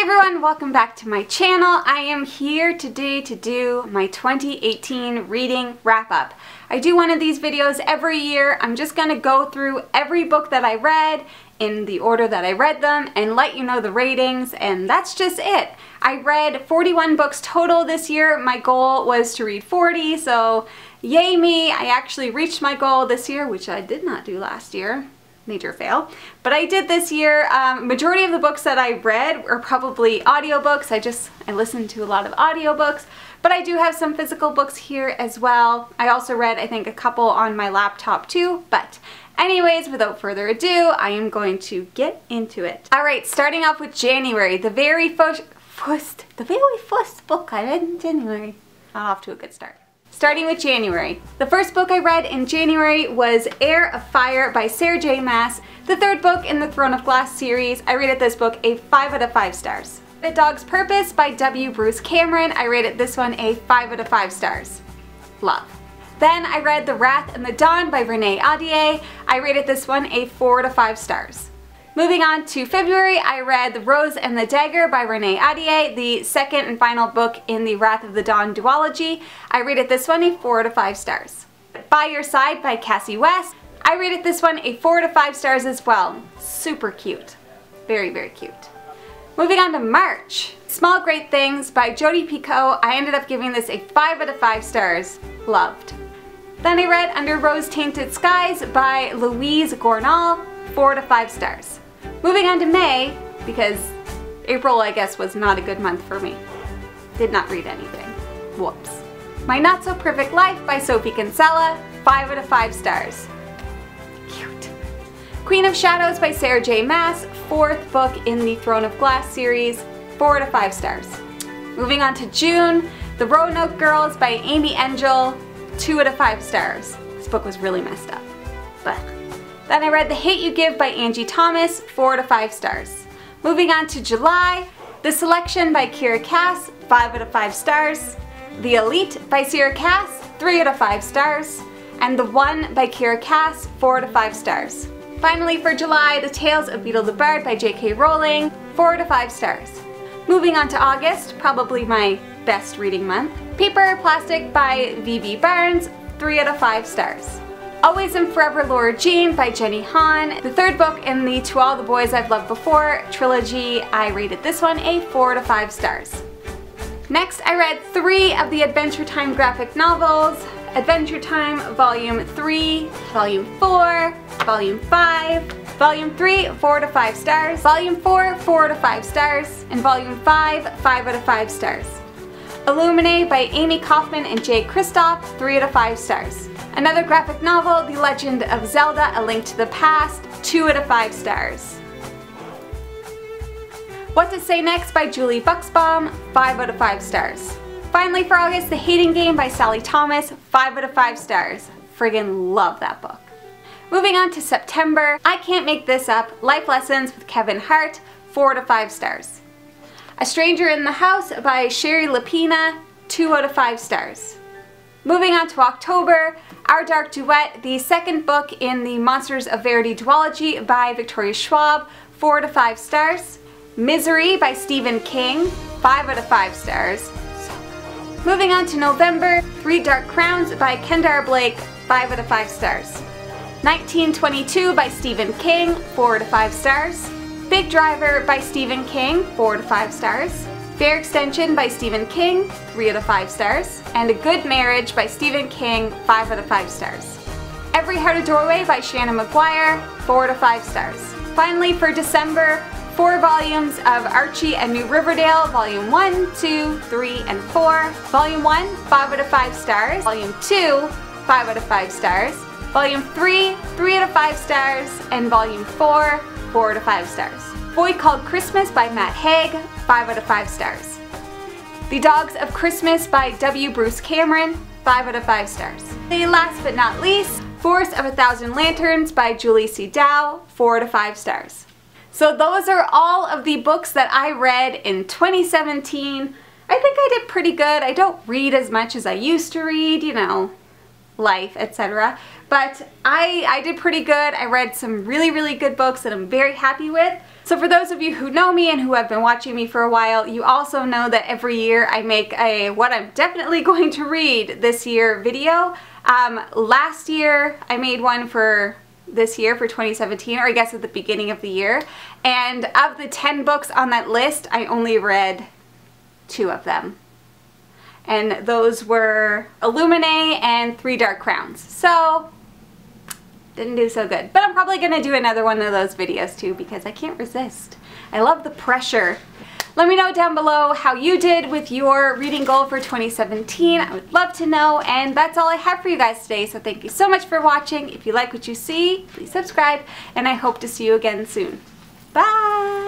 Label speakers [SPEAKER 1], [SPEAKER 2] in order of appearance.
[SPEAKER 1] everyone, welcome back to my channel. I am here today to do my 2018 reading wrap-up. I do one of these videos every year. I'm just going to go through every book that I read in the order that I read them and let you know the ratings, and that's just it. I read 41 books total this year. My goal was to read 40, so yay me. I actually reached my goal this year, which I did not do last year. Major fail. But I did this year. Majority of the books that I read are probably audiobooks. I listened to a lot of audiobooks, but I do have some physical books here as well. I also read, I think, a couple on my laptop too, but anyways, without further ado, I am going to get into it. Alright, starting off with January, the very first book I read in January. Not off to a good start. Starting with January. The first book I read in January was Heir of Fire by Sarah J. Maas, the third book in the Throne of Glass series. I rated this book a 5 out of 5 stars. The Dog's Purpose by W. Bruce Cameron. I rated this one a 5 out of 5 stars. Love. Then I read The Wrath and the Dawn by Renee Ahdieh. I rated this one a 4 out of 5 stars. Moving on to February, I read The Rose and the Dagger by Renee Ahdieh, the second and final book in the Wrath of the Dawn duology. I rated this one a 4 out of 5 stars. By Your Side by Cassie West. I rated this one a 4 out of 5 stars as well. Super cute. Very, very cute. Moving on to March. Small Great Things by Jodi Picoult. I ended up giving this a 5 out of 5 stars. Loved. Then I read Under Rose-Tainted Skies by Louise Gournall. 4 out of 5 stars. Moving on to May, because April, I guess, was not a good month for me. Did not read anything. Whoops. My Not So Perfect Life by Sophie Kinsella, 5 out of 5 stars. Cute. Queen of Shadows by Sarah J. Maas, fourth book in the Throne of Glass series, 4 out of 5 stars. Moving on to June, The Roanoke Girls by Amy Engel, 2 out of 5 stars. This book was really messed up. But then I read The Hate You Give by Angie Thomas, 4 out of 5 stars. Moving on to July, The Selection by Kiera Cass, 5 out of 5 stars. The Elite by Sierra Cass, 3 out of 5 stars. And The One by Kiera Cass, 4 out of 5 stars. Finally for July, The Tales of Beetle the Bard by J.K. Rowling, 4 out of 5 stars. Moving on to August, probably my best reading month. Paper Plastic by V.B. Barnes, 3 out of 5 stars. Always and Forever Laura Jean by Jenny Han, the third book in the To All the Boys I've Loved Before trilogy. I rated this one a 4 out of 5 stars. Next, I read 3 of the Adventure Time graphic novels. Adventure Time Volume 3, Volume 4, Volume 5, Volume 3, 4 out of 5 stars, Volume 4, 4 out of 5 stars, and Volume 5, 5 out of 5 stars. Illuminae by Amy Kaufman and Jay Kristoff, 3 out of 5 stars. Another graphic novel, The Legend of Zelda: A Link to the Past, 2 out of 5 stars. What to Say Next by Julie Buxbaum, 5 out of 5 stars. Finally for August, The Hating Game by Sally Thomas, 5 out of 5 stars. Friggin' love that book. Moving on to September, I Can't Make This Up, Life Lessons with Kevin Hart, 4 out of 5 stars. A Stranger in the House by Sherry Lapina, 2 out of 5 stars. Moving on to October, Our Dark Duet, the second book in the Monsters of Verity duology by Victoria Schwab, 4 out of 5 stars. Misery by Stephen King, 5 out of 5 stars. Moving on to November, Three Dark Crowns by Kendare Blake, 5 out of 5 stars. 1922 by Stephen King, 4 out of 5 stars. Big Driver by Stephen King, 4 out of 5 stars. Fair Extension by Stephen King, 3 out of 5 stars. And A Good Marriage by Stephen King, 5 out of 5 stars. Every Heart a Doorway by Shannon McGuire, 4 out of 5 stars. Finally for December, 4 volumes of Archie and New Riverdale, Volume 1, 2, 3, and 4. Volume 1, 5 out of 5 stars. Volume 2, 5 out of 5 stars. Volume 3, 3 out of 5 stars. And Volume 4, 4 out of 5 stars. Boy Called Christmas by Matt Haig, 5 out of 5 stars. The Dogs of Christmas by W. Bruce Cameron, 5 out of 5 stars. The last but not least, Forest of a Thousand Lanterns by Julie C. Dow, 4 out of 5 stars. So those are all of the books that I read in 2017. I think I did pretty good. I don't read as much as I used to read, you know. life, etc. But I did pretty good. I read some really good books that I'm very happy with. So for those of you who know me and who have been watching me for a while, you also know that every year I make a what I'm definitely going to read this year video. Last year I made one for this year for 2017, or I guess at the beginning of the year, and of the 10 books on that list, I only read 2 of them. And those were Illuminae and 3 Dark Crowns. So, didn't do so good. But I'm probably going to do another one of those videos too because I can't resist. I love the pressure. Let me know down below how you did with your reading goal for 2017. I would love to know, and that's all I have for you guys today. So thank you so much for watching. If you like what you see, please subscribe, and I hope to see you again soon. Bye!